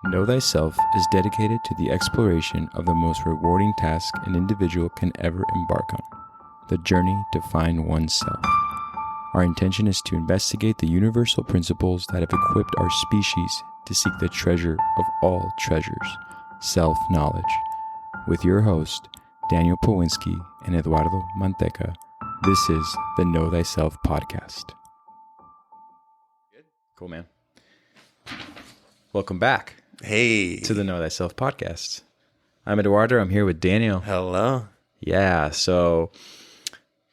Know Thyself is dedicated to the exploration of the most rewarding task an individual can ever embark on, the journey to find oneself. Our intention is to investigate the universal principles that have equipped our species to seek the treasure of all treasures, self-knowledge. With your host, Daniel Powinski and Eduardo Manteca, this is the Know Thyself podcast. Good. Cool, man. Welcome back. Hey. To the Know Thyself podcast. I'm Eduardo. I'm here with Daniel. Hello. Yeah, so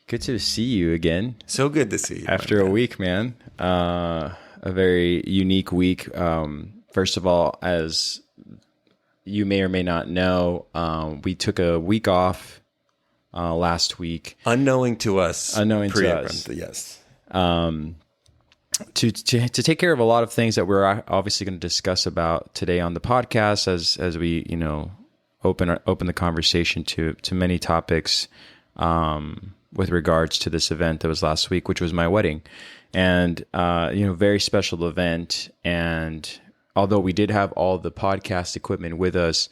good to see you again. So good to see you. After a week, man. A very unique week. First of all, as you may or may not know, we took a week off last week. Unknowing to us. Yes. To take care of a lot of things that we're obviously going to discuss about today on the podcast as we open the conversation to many topics with regards to this event that was last week, which was my wedding, and very special event. And although we did have all the podcast equipment with us,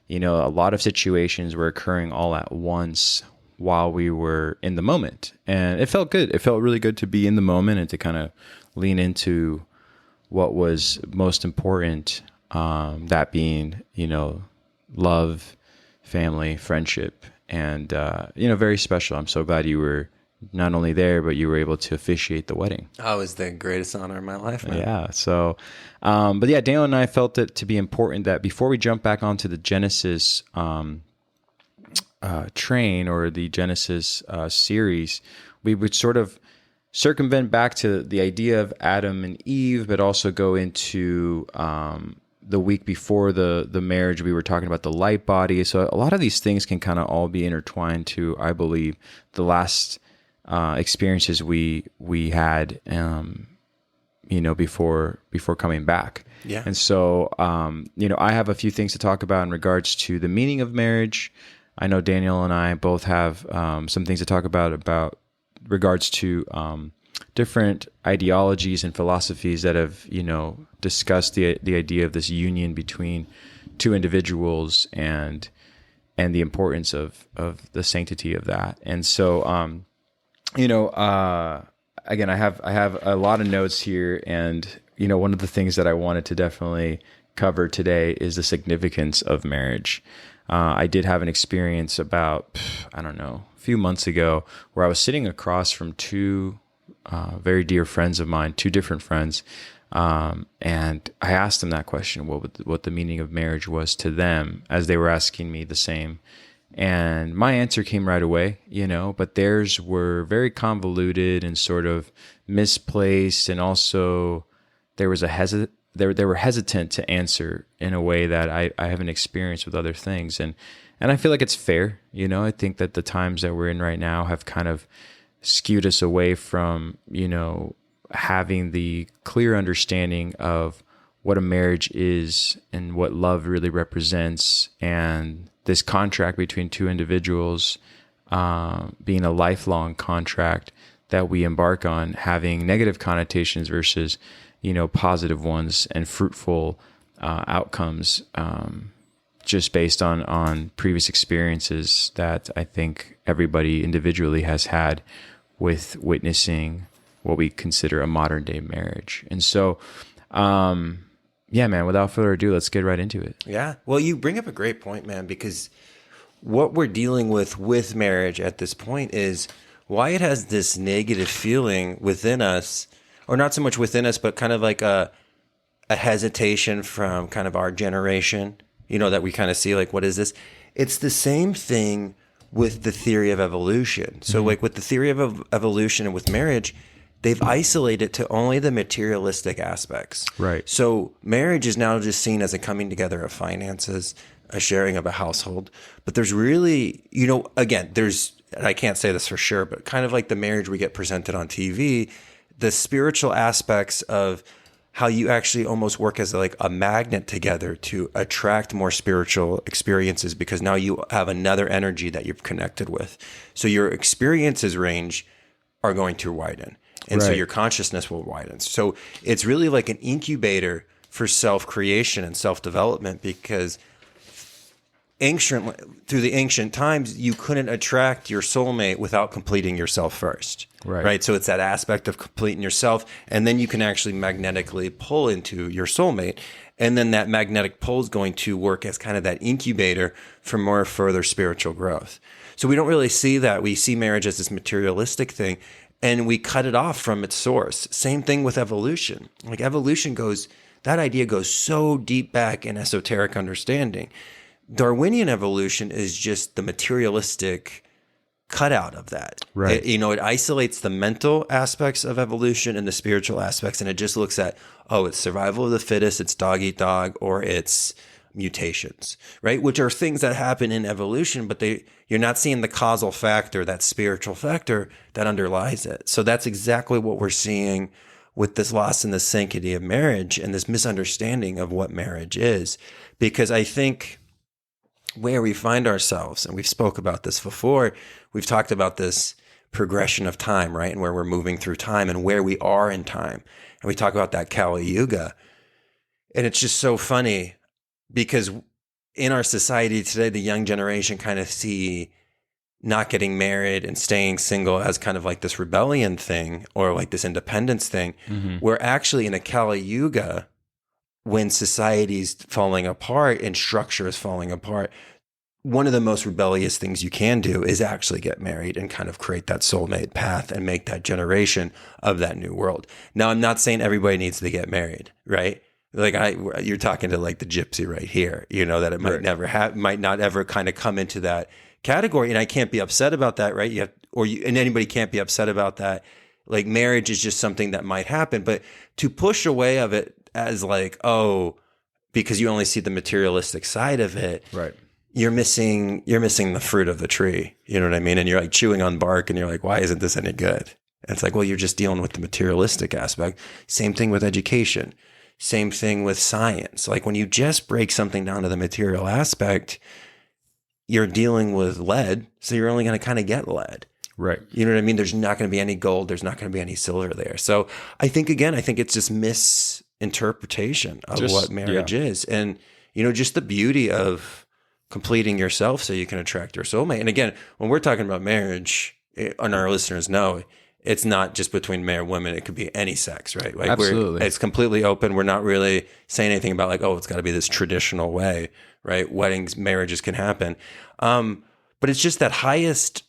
a lot of situations were occurring all at once while we were in the moment, and it felt good. It felt really good to be in the moment and to kind of lean into what was most important, that being, love, family, friendship, and, very special. I'm so glad you were not only there, but you were able to officiate the wedding. Oh, it was the greatest honor of my life, man. Yeah. So, but yeah, Daniel and I felt it to be important that before we jump back onto the Genesis train or the Genesis series, we would sort of circumvent back to the idea of Adam and Eve, but also go into the week before the marriage. We were talking about the light body. So a lot of these things can kind of all be intertwined to, I believe, the last experiences we had, before coming back. Yeah. And so, I have a few things to talk about in regards to the meaning of marriage. I know Daniel and I both have some things to talk about regards to different ideologies and philosophies that have, discussed the idea of this union between two individuals and the importance of the sanctity of that. And so, again, I have a lot of notes here, and one of the things that I wanted to definitely cover today is the significance of marriage. I did have an experience about, a few months ago where I was sitting across from two very dear friends of mine, two different friends, and I asked them that question, what the meaning of marriage was to them, as they were asking me the same. And my answer came right away, but theirs were very convoluted and sort of misplaced, and also there was they were hesitant to answer in a way that I haven't experienced with other things. And I feel like it's fair. I think that the times that we're in right now have kind of skewed us away from, having the clear understanding of what a marriage is and what love really represents. And this contract between two individuals, being a lifelong contract that we embark on, having negative connotations versus positive ones and fruitful outcomes, just based on previous experiences that I think everybody individually has had with witnessing what we consider a modern day marriage. And so, yeah, man, without further ado, let's get right into it. Yeah. Well, you bring up a great point, man, because what we're dealing with marriage at this point is why it has this negative feeling within us, or not so much within us, but kind of like a hesitation from kind of our generation, that we kind of see like, what is this? It's the same thing with the theory of evolution. So like with the theory of evolution and with marriage, they've isolated to only the materialistic aspects. Right. So marriage is now just seen as a coming together of finances, a sharing of a household. But there's really, again, I can't say this for sure, but kind of like the marriage we get presented on TV, the spiritual aspects of how you actually almost work as like a magnet together to attract more spiritual experiences, because now you have another energy that you've connected with. So your experiences range are going to widen. And so your consciousness will widen. So it's really like an incubator for self-creation and self-development, because through the ancient times, you couldn't attract your soulmate without completing yourself first. Right. So it's that aspect of completing yourself, and then you can actually magnetically pull into your soulmate. And then that magnetic pull is going to work as kind of that incubator for more further spiritual growth. So we don't really see that. We see marriage as this materialistic thing, and we cut it off from its source. Same thing with evolution. Like that idea goes so deep back in esoteric understanding. Darwinian evolution is just the materialistic cutout of that. Right. It isolates the mental aspects of evolution and the spiritual aspects, and it just looks at, it's survival of the fittest, it's dog eat dog, or it's mutations, right? Which are things that happen in evolution, but you're not seeing the causal factor, that spiritual factor that underlies it. So that's exactly what we're seeing with this loss in the sanctity of marriage and this misunderstanding of what marriage is. Because I think where we find ourselves, and we've spoke about this before, we've talked about this progression of time, right? And where we're moving through time and where we are in time. And we talk about that Kali Yuga. And it's just so funny because in our society today, the young generation kind of see not getting married and staying single as kind of like this rebellion thing or like this independence thing. Mm-hmm. We're actually in a Kali Yuga, when society's falling apart and structure is falling apart, one of the most rebellious things you can do is actually get married and kind of create that soulmate path and make that generation of that new world. Now, I'm not saying everybody needs to get married, right? Like you're talking to like the gypsy right here, that it might might not ever kind of come into that category. And I can't be upset about that, right? And anybody can't be upset about that. Like marriage is just something that might happen, but to push away of it as like, because you only see the materialistic side of it, right? You're missing the fruit of the tree. You know what I mean? And you're like chewing on bark and you're like, why isn't this any good? And it's like, well, you're just dealing with the materialistic aspect. Same thing with education. Same thing with science. Like when you just break something down to the material aspect, you're dealing with lead. So you're only going to kind of get lead. Right. You know what I mean? There's not going to be any gold. There's not going to be any silver there. So I think it's just misinterpretation of what marriage is. And, just the beauty of completing yourself so you can attract your soulmate. And again, when we're talking about marriage, and our listeners know, it's not just between men and women. It could be any sex, right? Like absolutely. It's completely open. We're not really saying anything about like, it's got to be this traditional way, right? Weddings, marriages can happen. But it's just that highest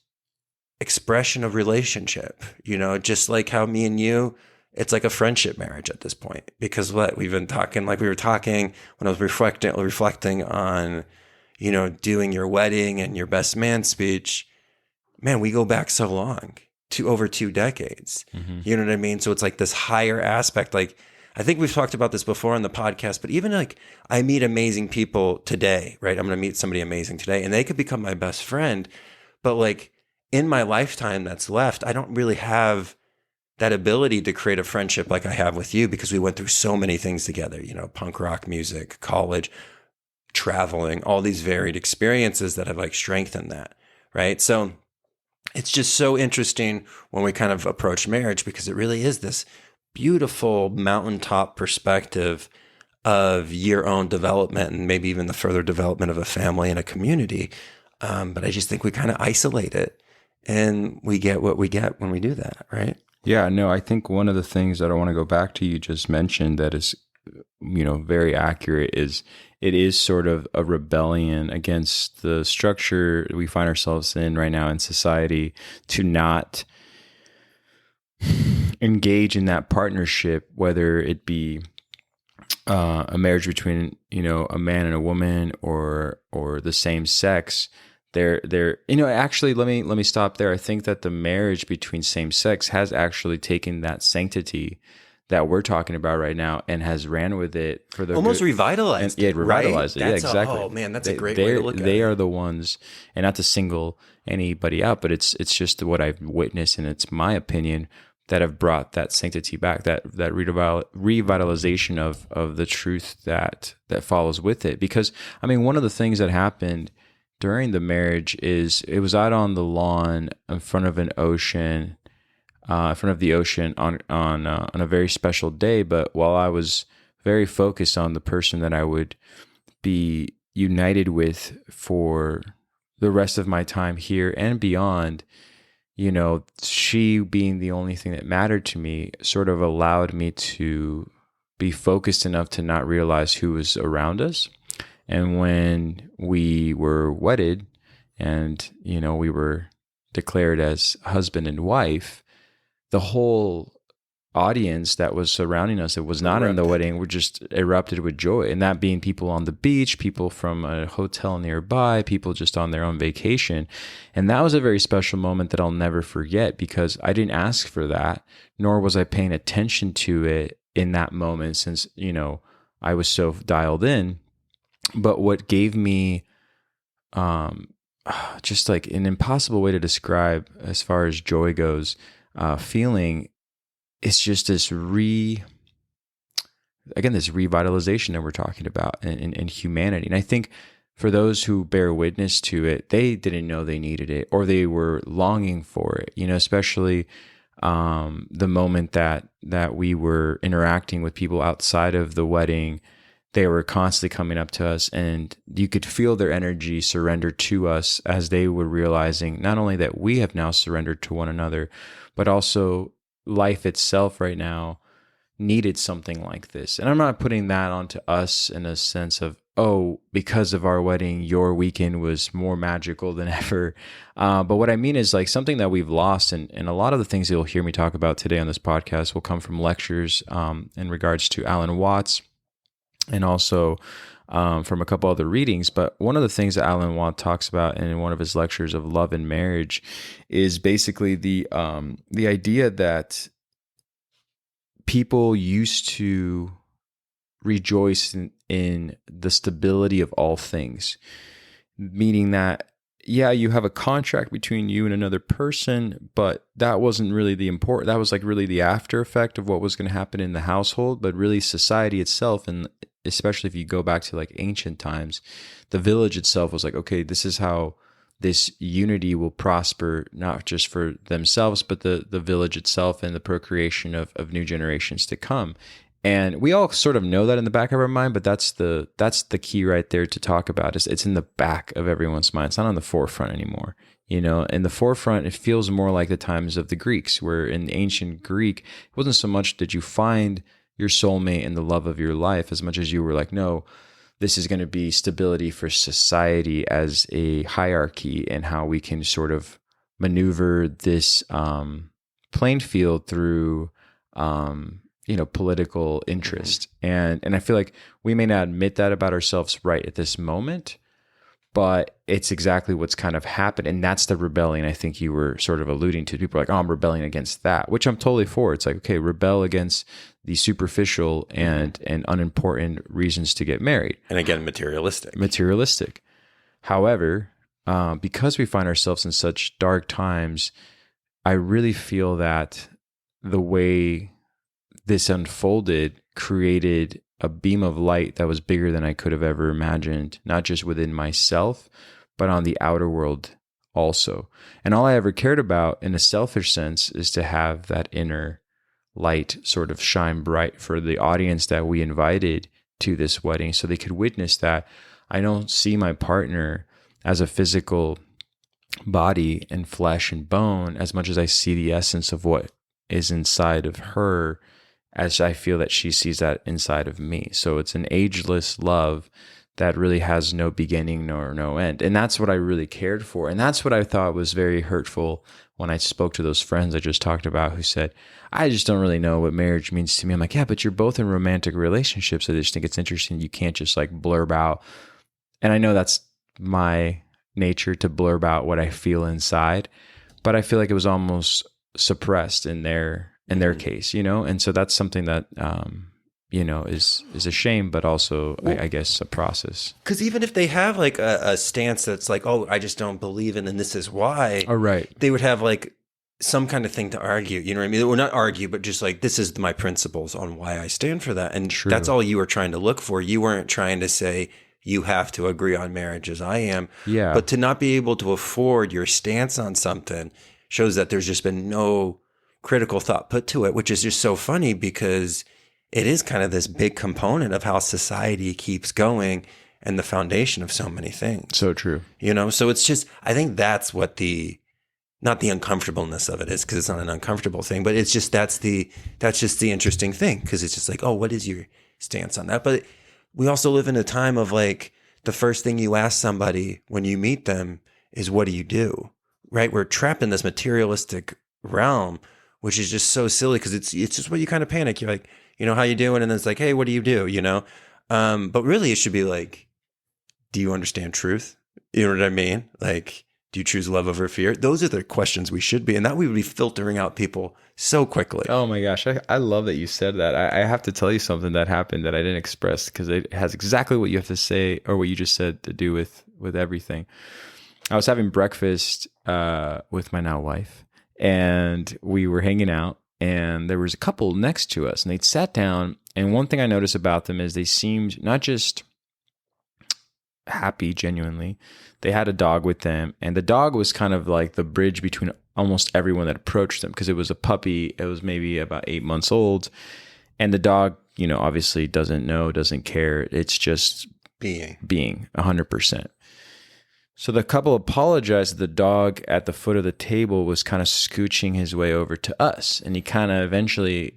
expression of relationship, just like how me and you, it's like a friendship marriage at this point. Because we've been talking, like we were talking when I was reflecting on, doing your wedding and your best man speech. Man, we go back so long, to over 2 decades. Mm-hmm. You know what I mean? So it's like this higher aspect. Like, I think we've talked about this before on the podcast, but even like I meet amazing people today, right? I'm going to meet somebody amazing today and they could become my best friend. But like in my lifetime that's left, I don't really have that ability to create a friendship like I have with you because we went through so many things together, punk rock music, college, traveling, all these varied experiences that have like strengthened that, right? So it's just so interesting when we kind of approach marriage because it really is this beautiful mountaintop perspective of your own development and maybe even the further development of a family and a community. But I just think we kind of isolate it and we get what we get when we do that, right? Yeah, no, I think one of the things that I want to go back to you just mentioned that is, very accurate is it is sort of a rebellion against the structure we find ourselves in right now in society to not engage in that partnership, whether it be a marriage between, a man and a woman or the same sex. Actually, let me stop there. I think that the marriage between same sex has actually taken that sanctity that we're talking about right now and has ran with it for the almost revitalized. Yeah, revitalized it. Yeah, That's exactly. That's a great way to look at it. They are the ones, and not to single anybody out, but it's just what I've witnessed, and it's my opinion that have brought that sanctity back, that revitalization of the truth that follows with it. Because one of the things that happened during the marriage is it was out on the lawn in front of an ocean. In front of the ocean on a very special day. But while I was very focused on the person that I would be united with for the rest of my time here and beyond. You know, she being the only thing that mattered to me sort of allowed me to be focused enough to not realize who was around us. And when we were wedded and, you know, we were declared as husband and wife, the whole audience that was surrounding us, it was not in the wedding, were just erupted with joy. And that being people on the beach, people from a hotel nearby, people just on their own vacation. And that was a very special moment that I'll never forget, because I didn't ask for that, nor was I paying attention to it in that moment, since, you know, I was so dialed in. But what gave me just like an impossible way to describe as far as joy goes, feeling, it's just this revitalization that we're talking about in humanity. And I think for those who bear witness to it, they didn't know they needed it, or they were longing for it, you know, especially the moment that we were interacting with people outside of the wedding. They were constantly coming up to us, and you could feel their energy surrender to us as they were realizing not only that we have now surrendered to one another, but also life itself right now needed something like this. And I'm not putting that onto us in a sense of, oh, because of our wedding, your weekend was more magical than ever. But what I mean is like something that we've lost. And a lot of the things you'll hear me talk about today on this podcast will come from lectures in regards to Alan Watts, and also from a couple other readings. But one of the things that Alan Watts talks about in one of his lectures of love and marriage is basically the idea that people used to rejoice in the stability of all things, meaning that, yeah, you have a contract between you and another person, but that wasn't really the important. That was like really the after effect of what was going to happen in the household. But really society itself, and especially if you go back to like ancient times, the village itself was like, okay, this is how this unity will prosper, not just for themselves, but the village itself and the procreation of new generations to come. And we all sort of know that in the back of our mind, but that's the key right there to talk about. It's in the back of everyone's mind. It's not on the forefront anymore. You know, in the forefront, it feels more like the times of the Greeks, where in ancient Greek, it wasn't so much did you find your soulmate and the love of your life, as much as you were like, no, this is going to be stability for society as a hierarchy, and how we can sort of maneuver this playing field through political interest. And I feel like we may not admit that about ourselves right at this moment, but it's exactly what's kind of happened. And that's the rebellion I think you were sort of alluding to. People are like, oh, I'm rebelling against that, which I'm totally for. It's like, okay, rebel against the superficial and unimportant reasons to get married. And again, materialistic. However, because we find ourselves in such dark times, I really feel that the way this unfolded created a beam of light that was bigger than I could have ever imagined, not just within myself, but on the outer world also. And all I ever cared about in a selfish sense is to have that inner light sort of shine bright for the audience that we invited to this wedding, so they could witness that I don't see my partner as a physical body and flesh and bone as much as I see the essence of what is inside of her, as I feel that she sees that inside of me. So it's an ageless love that really has no beginning nor no end. And that's what I really cared for. And that's what I thought was very hurtful when I spoke to those friends I just talked about who said, I just don't really know what marriage means to me. I'm like, yeah, but you're both in romantic relationships. I just think it's interesting. You can't just like blurb out. And I know that's my nature to blurb out what I feel inside, but I feel like it was almost suppressed in their case, you know? And so that's something that, is a shame, but also, I guess, a process. Because even if they have like a stance that's like, oh, I just don't believe in, and this is why. Oh, right. They would have like some kind of thing to argue, you know what I mean? Or not argue, but just like, this is my principles on why I stand for that. And True. That's all you were trying to look for. You weren't trying to say, you have to agree on marriage as I am. Yeah. But to not be able to afford your stance on something shows that there's just been no critical thought put to it, which is just so funny because it is kind of this big component of how society keeps going and the foundation of so many things. So true. You know, so it's just, I think that's what not the uncomfortableness of it is, because it's not an uncomfortable thing, but it's just, that's just the interesting thing. Because it's just like, oh, what is your stance on that? But we also live in a time of like, the first thing you ask somebody when you meet them is, what do you do? Right? We're trapped in this materialistic realm, which is just so silly, because it's just what you kind of panic. You're like, you know, how you doing? And then it's like, hey, what do you do? You know? But really it should be like, do you understand truth? You know what I mean? Like, do you choose love over fear? Those are the questions we should be. And that we would be filtering out people so quickly. Oh my gosh. I love that you said that. I have to tell you something that happened that I didn't express, because it has exactly what you have to say, or what you just said, to do with everything. I was having breakfast with my now wife, and we were hanging out, and there was a couple next to us, and they'd sat down. And one thing I noticed about them is they seemed not just happy genuinely. They had a dog with them, and the dog was kind of like the bridge between almost everyone that approached them, because it was a puppy. It was maybe about 8 months old, and the dog, you know, obviously doesn't care. It's just being 100%. So the couple apologized. The dog at the foot of the table was kind of scooching his way over to us, and he kind of eventually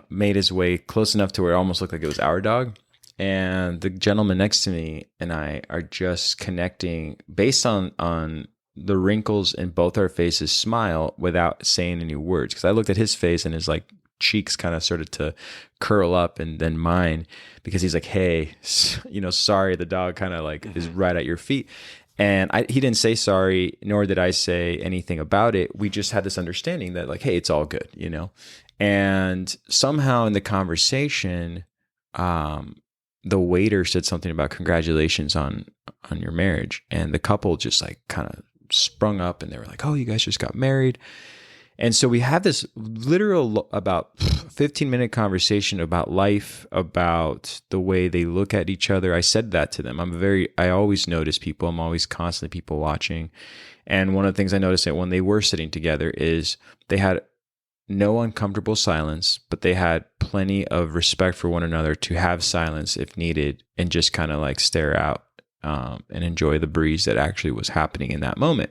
made his way close enough to where it almost looked like it was our dog. And the gentleman next to me and I are just connecting based on the wrinkles in both our faces smile without saying any words. Because I looked at his face and his like cheeks kind of started to curl up, and then mine, because he's like, hey, you know, sorry, the dog kind of like is right at your feet. And he didn't say sorry, nor did I say anything about it. We just had this understanding that like, hey, it's all good, you know? And somehow in the conversation, the waiter said something about congratulations on your marriage. And the couple just like kind of sprung up, and they were like, oh, you guys just got married. And so we had this literal about 15-minute conversation about life, about the way they look at each other. I said that to them. I always notice people. I'm always constantly people watching. And one of the things I noticed that when they were sitting together is they had no uncomfortable silence, but they had plenty of respect for one another to have silence if needed, and just kind of like stare out and enjoy the breeze that actually was happening in that moment.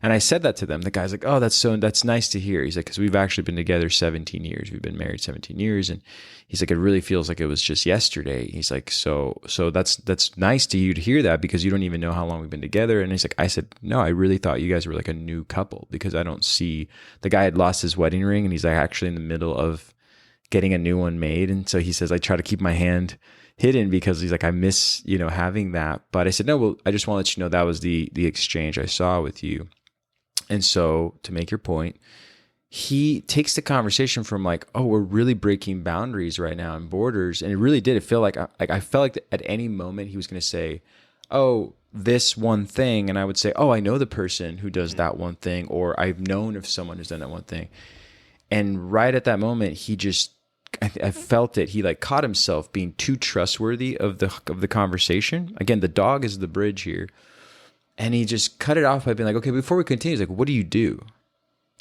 And I said that to them. The guy's like, oh, that's nice to hear. He's like, because we've actually been together 17 years. We've been married 17 years. And he's like, it really feels like it was just yesterday. He's like, so that's nice to you to hear that, because you don't even know how long we've been together. And he's like, I said, no, I really thought you guys were like a new couple, because I don't see, the guy had lost his wedding ring, and he's like actually in the middle of getting a new one made. And so he says, I try to keep my hand hidden, because he's like, I miss, you know, having that. But I said, no, well, I just want to let you know that was the exchange I saw with you. And so to make your point, he takes the conversation from like, oh, we're really breaking boundaries right now and borders. And it really did. It felt like I felt like at any moment he was going to say, oh, this one thing. And I would say, oh, I know the person who does that one thing, or I've known of someone who's done that one thing. And right at that moment, he just, I felt it. He like caught himself being too trustworthy of the conversation. Again, the dog is the bridge here. And he just cut it off by being like, okay, before we continue, he's like, what do you do?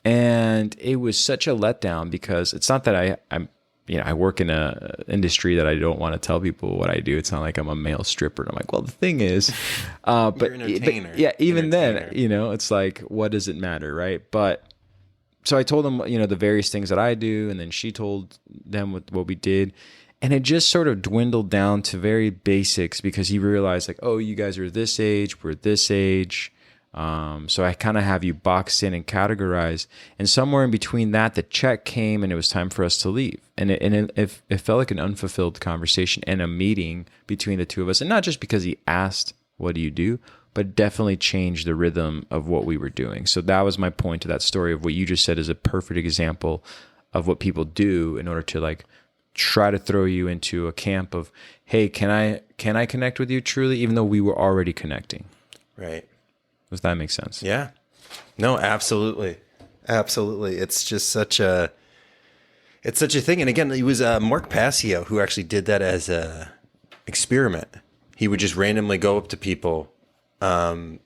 And it was such a letdown, because it's not that I'm, you know, I work in a industry that I don't want to tell people what I do. It's not like I'm a male stripper. And I'm like, well, the thing is, but yeah, even then, you know, it's like, what does it matter? Right. But so I told them, you know, the various things that I do. And then she told them what we did. And it just sort of dwindled down to very basics, because he realized like, oh, you guys are this age, we're this age. So I kind of have you boxed in and categorized. And somewhere in between that, the check came, and it was time for us to leave. And it felt like an unfulfilled conversation and a meeting between the two of us. And not just because he asked, what do you do? But definitely changed the rhythm of what we were doing. So that was my point to that story of what you just said is a perfect example of what people do in order to like try to throw you into a camp of, hey, can I connect with you truly, even though we were already connecting? Right. Does that make sense? Yeah. No, absolutely. Absolutely. It's just such a thing. And again, it was Mark Passio who actually did that as a experiment. He would just randomly go up to people and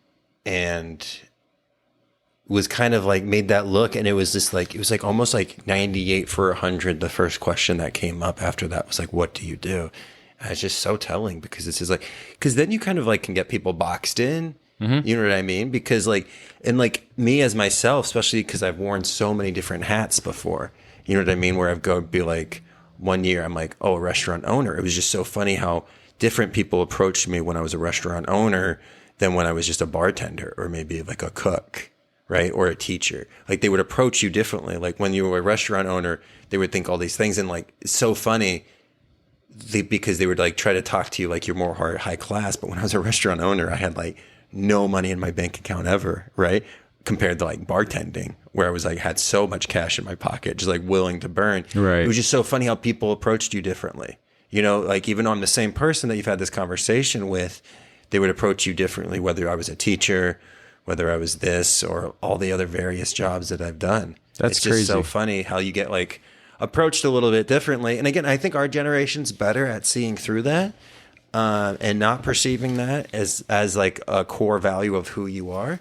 was kind of like made that look, and it was just like, it was like almost like 98 for 100. The first question that came up after that was like, what do you do? And it's just so telling, because it's just like, because then you kind of like can get people boxed in. You know what I mean? Because like, and like me as myself, especially because I've worn so many different hats before, you know what I mean? Where I've go be like, one year I'm like, oh, a restaurant owner. It was just so funny how different people approached me when I was a restaurant owner than when I was just a bartender, or maybe like a cook, right? Or a teacher. Like they would approach you differently. Like when you were a restaurant owner, they would think all these things, and like, it's so funny because they would like try to talk to you like you're more high class. But when I was a restaurant owner, I had like no money in my bank account ever, right? Compared to like bartending, where I was like, had so much cash in my pocket, just like willing to burn. Right. It was just so funny how people approached you differently. You know, like even though I'm the same person that you've had this conversation with, they would approach you differently, whether I was a teacher, whether I was this, or all the other various jobs that I've done. That's it's just crazy. so funny how you get like approached a little bit differently. And again, I think our generation's better at seeing through that. And not perceiving that as like a core value of who you are.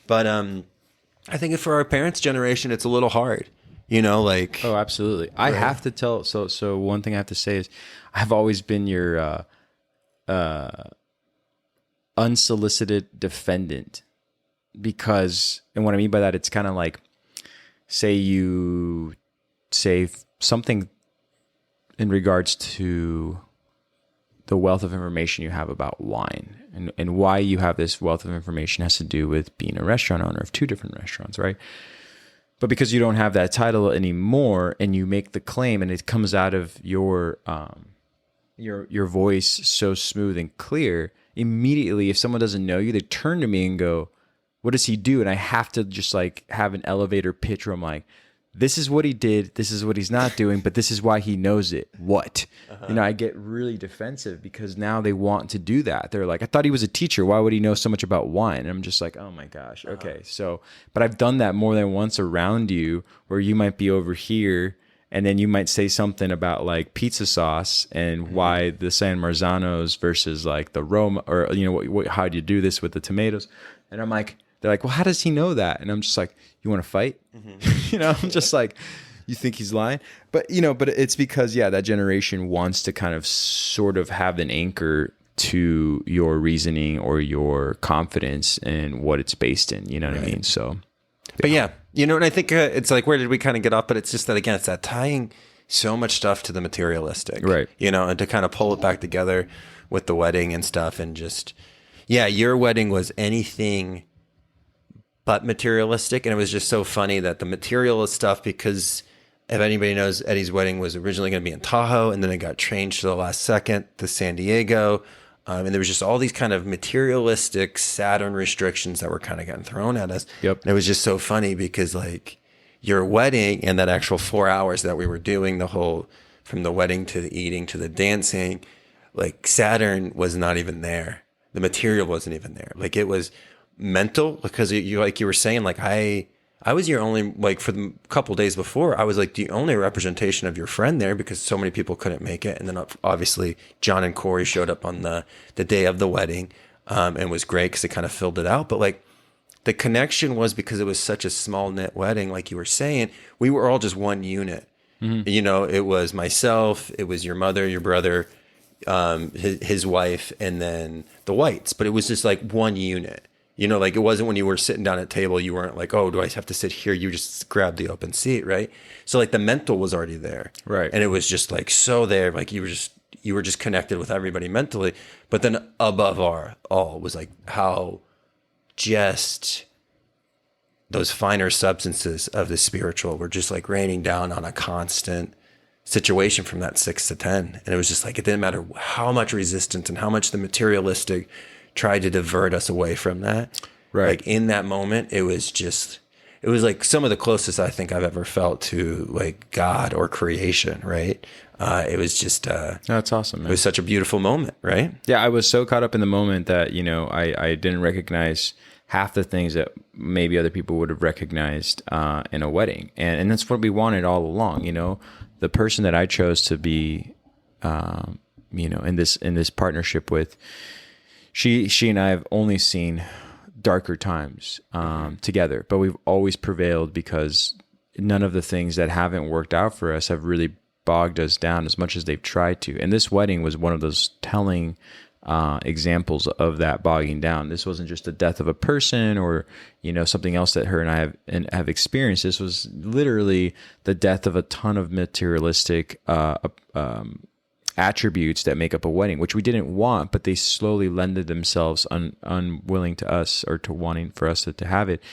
But I think for our parents' generation, it's a little hard, you know, like. Oh, absolutely. I have to tell. So one thing I have to say is I've always been your unsolicited defendant, because, and what I mean by that, it's kind of like, say you say something in regards to the wealth of information you have about wine, and why you have this wealth of information has to do with being a restaurant owner of 2 different restaurants, right? But because you don't have that title anymore, and you make the claim, and it comes out of your voice so smooth and clear, immediately, if someone doesn't know you, they turn to me and go, what does he do? And I have to just like have an elevator pitch where I'm like, this is what he did, this is what he's not doing, but this is why he knows it. What? You know, I get really defensive because now they want to do that. They're like, I thought he was a teacher. Why would he know so much about wine? And I'm just like, oh my gosh. Okay. So, but I've done that more than once around you, where you might be over here and then you might say something about like pizza sauce and why the San Marzanos versus like the Roma, or, you know, how do you do this with the tomatoes? And I'm like, they're like, well, how does he know that? And I'm just like, you want to fight? You know, I'm just like, you think he's lying? But, you know, but it's because, yeah, that generation wants to kind of sort of have an anchor to your reasoning or your confidence and what it's based in. You know what I mean? So, but yeah, you know, and I think it's like, where did we kind of get off? But it's just that, again, it's that tying so much stuff to the materialistic, right? You know, and to kind of pull it back together with the wedding and stuff, and just, yeah, your wedding was anything but materialistic. And it was just so funny that the materialist stuff, because if anybody knows, Eddie's wedding was originally going to be in Tahoe, and then it got changed to the last second to San Diego. And there was just all these kind of materialistic Saturn restrictions that were kind of getting thrown at us. Yep. And it was just so funny because like your wedding and that actual 4 hours that we were doing, the whole, from the wedding to the eating to the dancing, like Saturn was not even there. The material wasn't even there. Like it was mental, because you, like you were saying, like I was your only, like for the couple days before, I was like the only representation of your friend there, because so many people couldn't make it. And then obviously John and Corey showed up on the day of the wedding, and was great because it kind of filled it out. But like the connection was, because it was such a small knit wedding, like you were saying, we were all just one unit. You know, it was myself, it was your mother, your brother, his wife, and then the Whites. But it was just like one unit. You know, like it wasn't when you were sitting down at table, you weren't like, oh, do I have to sit here? You just grabbed the open seat, right? So like the mental was already there. Right. And it was just like so there, like you were just connected with everybody mentally. But then above all was like how just those finer substances of the spiritual were just like raining down on a constant situation from that 6 to 10. And it was just like, it didn't matter how much resistance and how much the materialistic tried to divert us away from that. Right. Like in that moment, it was like some of the closest I think I've ever felt to like God or creation. Right. It was just, that's awesome, man. It was such a beautiful moment. Right. Yeah. I was so caught up in the moment that, you know, I didn't recognize half the things that maybe other people would have recognized, in a wedding. And that's what we wanted all along. You know, the person that I chose to be, you know, in this partnership with, she and I have only seen darker times together, but we've always prevailed because none of the things that haven't worked out for us have really bogged us down as much as they've tried to. And this wedding was one of those telling examples of that bogging down. This wasn't just the death of a person or, something else that her and I have experienced. This was literally the death of a ton of materialistic attributes that make up a wedding, which we didn't want, but they slowly lended themselves unwilling to us or to wanting for us to have it.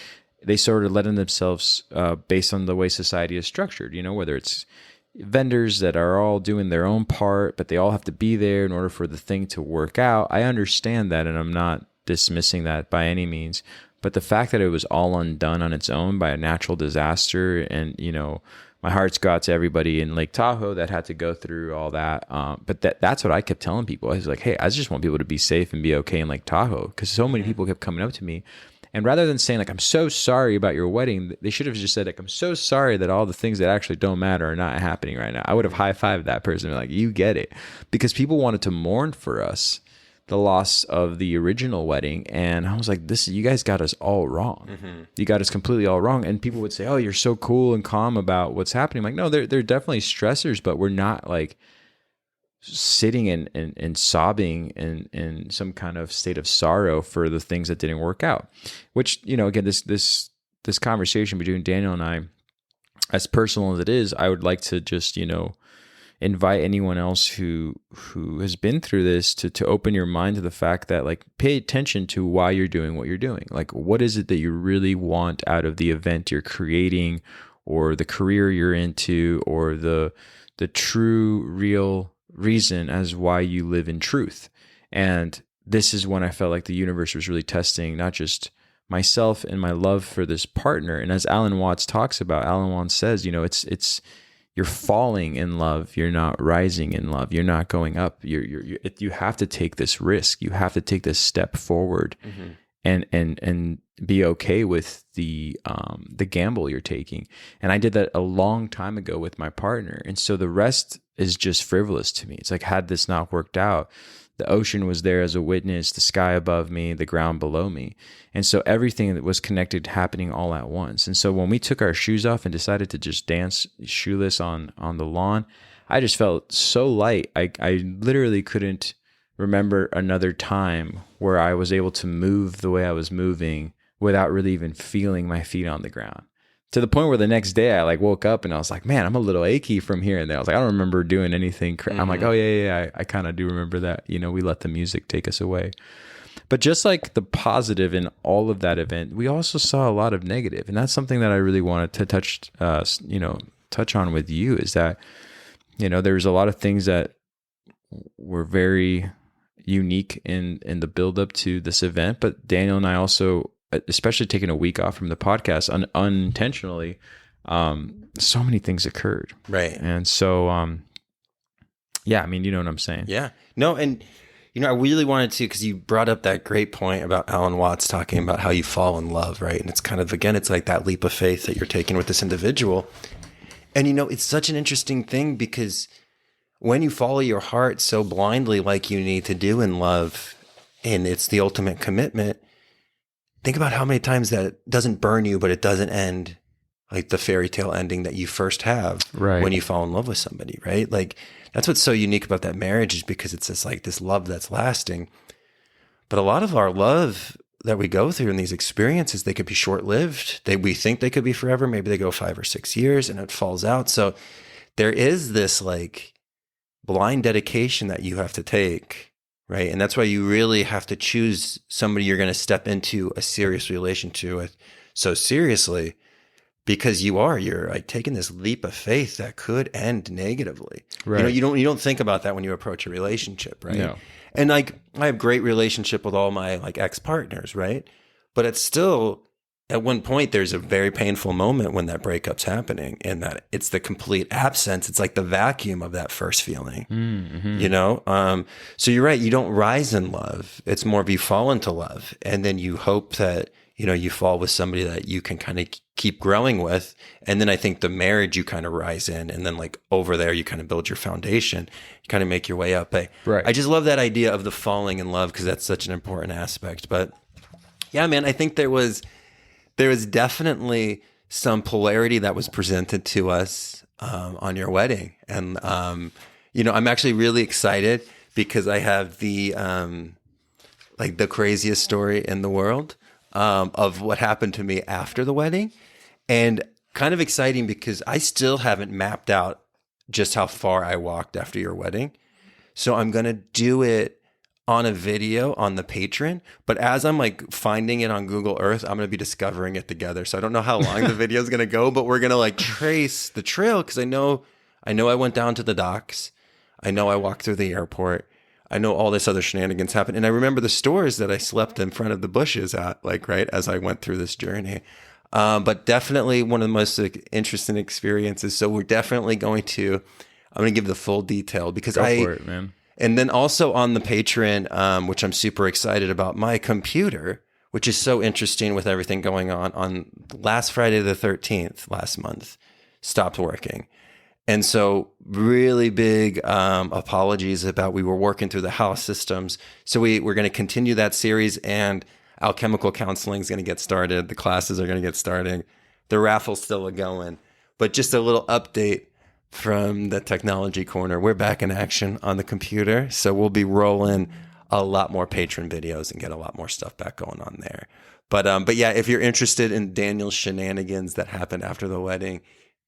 They sort of lend themselves based on the way society is structured, whether it's vendors that are all doing their own part, but they all have to be there in order for the thing to work out. I understand that, and I'm not dismissing that by any means. But the fact that it was all undone on its own by a natural disaster, and my heart's go out to everybody in Lake Tahoe that had to go through all that. But that's what I kept telling people. I was like, hey, I just want people to be safe and be okay in Lake Tahoe, because so many people kept coming up to me. And rather than saying like, I'm so sorry about your wedding, they should have just said like, I'm so sorry that all the things that actually don't matter are not happening right now. I would have high-fived that person and like, you get it. Because people wanted to mourn for us the loss of the original wedding. And I was like, you guys got us all wrong. Mm-hmm. You got us completely all wrong. And people would say, oh, you're so cool and calm about what's happening. I'm like, no, they're definitely stressors, but we're not like sitting and sobbing in some kind of state of sorrow for the things that didn't work out, which, again, this conversation between Daniel and I, as personal as it is, I would like to just, invite anyone else who has been through this to open your mind to the fact that, like, pay attention to why you're doing what you're doing. Like, what is it that you really want out of the event you're creating, or the career you're into, or the true, real reason as why you live in truth. And this is when I felt like the universe was really testing not just myself and my love for this partner. And as Alan Watts talks about, Alan Watts says, it's you're falling in love, you're not rising in love, you're not going up. You have to take this risk, you have to take this step forward, mm-hmm. and be okay with the gamble you're taking. And I did that a long time ago with my partner. And so the rest is just frivolous to me. It's like, had this not worked out, the ocean was there as a witness, the sky above me, the ground below me. And so everything that was connected happening all at once. And so when we took our shoes off and decided to just dance shoeless on the lawn, I just felt so light. I literally couldn't remember another time where I was able to move the way I was moving without really even feeling my feet on the ground. To the point where the next day I woke up and I was like, man, I'm a little achy from here and there. I was like, I don't remember doing anything. Mm-hmm. I'm like, oh yeah, I kind of do remember that. We let the music take us away. But just like the positive in all of that event, we also saw a lot of negative. And that's something that I really wanted to touch on with you, is that, there's a lot of things that were very unique in the buildup to this event. But Daniel and I also, especially taking a week off from the podcast unintentionally, so many things occurred. Right. And so, yeah, I mean, you know what I'm saying? Yeah. No, and, I really wanted to, because you brought up that great point about Alan Watts talking about how you fall in love, right? And it's kind of, again, it's like that leap of faith that you're taking with this individual. And, it's such an interesting thing, because when you follow your heart so blindly like you need to do in love, and it's the ultimate commitment, think about how many times that doesn't burn you, but it doesn't end like the fairy tale ending that you first have when you fall in love with somebody, right? Like, that's what's so unique about that marriage, is because it's just like this love that's lasting. But a lot of our love that we go through in these experiences, they could be short-lived. We think they could be forever. Maybe they go 5 or 6 years and it falls out. So there is this like blind dedication that you have to take, right? And that's why you really have to choose somebody you're going to step into a serious relationship with so seriously, because you're like taking this leap of faith that could end negatively. Right. You don't think about that when you approach a relationship, right? No. And like, I have great relationship with all my like ex-partners, right? But it's still, at one point, there's a very painful moment when that breakup's happening, and that it's the complete absence. It's like the vacuum of that first feeling, mm-hmm. So you're right. You don't rise in love. It's more of you fall into love, and then you hope that, you fall with somebody that you can kind of keep growing with. And then I think the marriage, you kind of rise in, and then like over there, you kind of build your foundation, you kind of make your way up. I just love that idea of the falling in love, because that's such an important aspect. But Yeah, man, I think there was definitely some polarity that was presented to us on your wedding. And I'm actually really excited because I have the like the craziest story in the world of what happened to me after the wedding. And kind of exciting because I still haven't mapped out just how far I walked after your wedding. So I'm going to do it on a video on the Patreon. But as I'm like finding it on Google Earth, I'm going to be discovering it together. So I don't know how long the video is going to go, but we're going to like trace the trail because I know I went down to the docks. I know I walked through the airport. I know all this other shenanigans happened. And I remember the stores that I slept in front of the bushes at, like, right, as I went through this journey. But definitely one of the most interesting experiences. So we're definitely I'm going to give the full detail because Go for it, man. And then also on the Patreon, which I'm super excited about, my computer, which is so interesting with everything going on last Friday the 13th, last month, stopped working. And so really big apologies about we were working through the house systems. So we're going to continue that series, and alchemical counseling is going to get started. The classes are going to get started. The raffle's still going. But just a little update from the technology corner. We're back in action on the computer. So we'll be rolling a lot more patron videos and get a lot more stuff back going on there. But yeah, if you're interested in Daniel's shenanigans that happened after the wedding,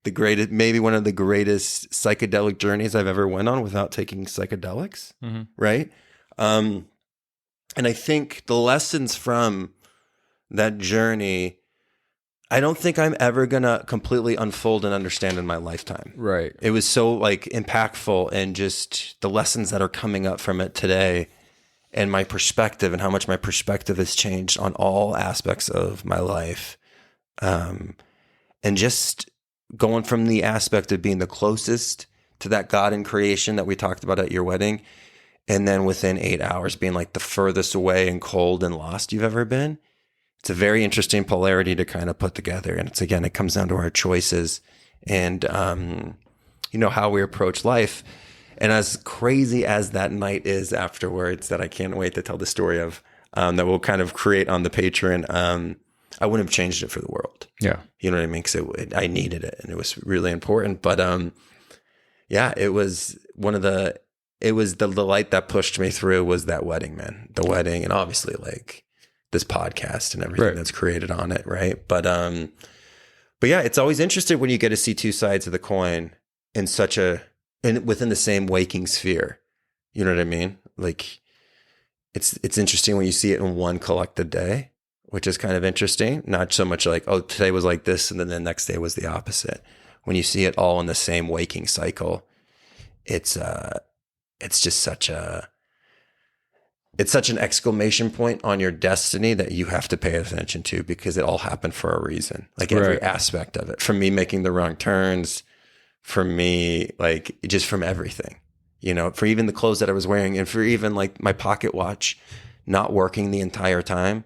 maybe one of the greatest psychedelic journeys I've ever went on without taking psychedelics, right? And I think the lessons from that journey, I don't think I'm ever going to completely unfold and understand in my lifetime. Right. It was so like impactful, and just the lessons that are coming up from it today and my perspective and how much my perspective has changed on all aspects of my life. And just going from the aspect of being the closest to that God in creation that we talked about at your wedding, and then within 8 hours being like the furthest away and cold and lost you've ever been. It's a very interesting polarity to kind of put together. And it comes down to our choices and, how we approach life. And as crazy as that night is afterwards, that I can't wait to tell the story of, that we'll kind of create on the Patreon, I wouldn't have changed it for the world. Yeah. You know what I mean? Because I needed it, and it was really important. But it was the light that pushed me through was that wedding, man. The wedding, and obviously like this podcast and everything that's created on it, right? But yeah, it's always interesting when you get to see two sides of the coin in within the same waking sphere. You know what I mean? Like it's interesting when you see it in one collected day, which is kind of interesting. Not so much like, oh, today was like this, and then the next day was the opposite. When you see it all in the same waking cycle, it's just such an exclamation point on your destiny that you have to pay attention to, because it all happened for a reason. Like every aspect of it, from me making the wrong turns, from me, like just from everything, for even the clothes that I was wearing, and for even like my pocket watch not working the entire time.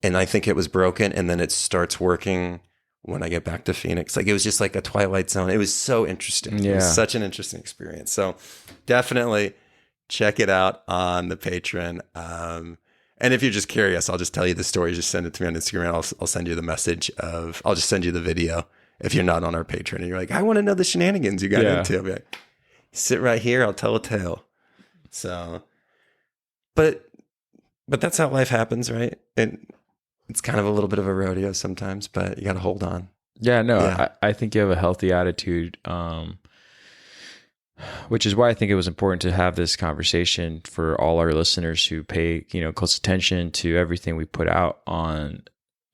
And I think it was broken, and then it starts working when I get back to Phoenix. Like it was just like a Twilight Zone. It was so interesting. Yeah. It was such an interesting experience. So definitely check it out on the Patreon. And if you're just curious, I'll just tell you the story. Just send it to me on Instagram. I'll send you the message I'll just send you the video if you're not on our Patreon and you're like, I want to know the shenanigans you got into. I'll be like, sit right here. I'll tell a tale. So, but that's how life happens, right? And it's kind of a little bit of a rodeo sometimes, but you got to hold on. Yeah, no, yeah. I think you have a healthy attitude, which is why I think it was important to have this conversation for all our listeners who pay, close attention to everything we put out on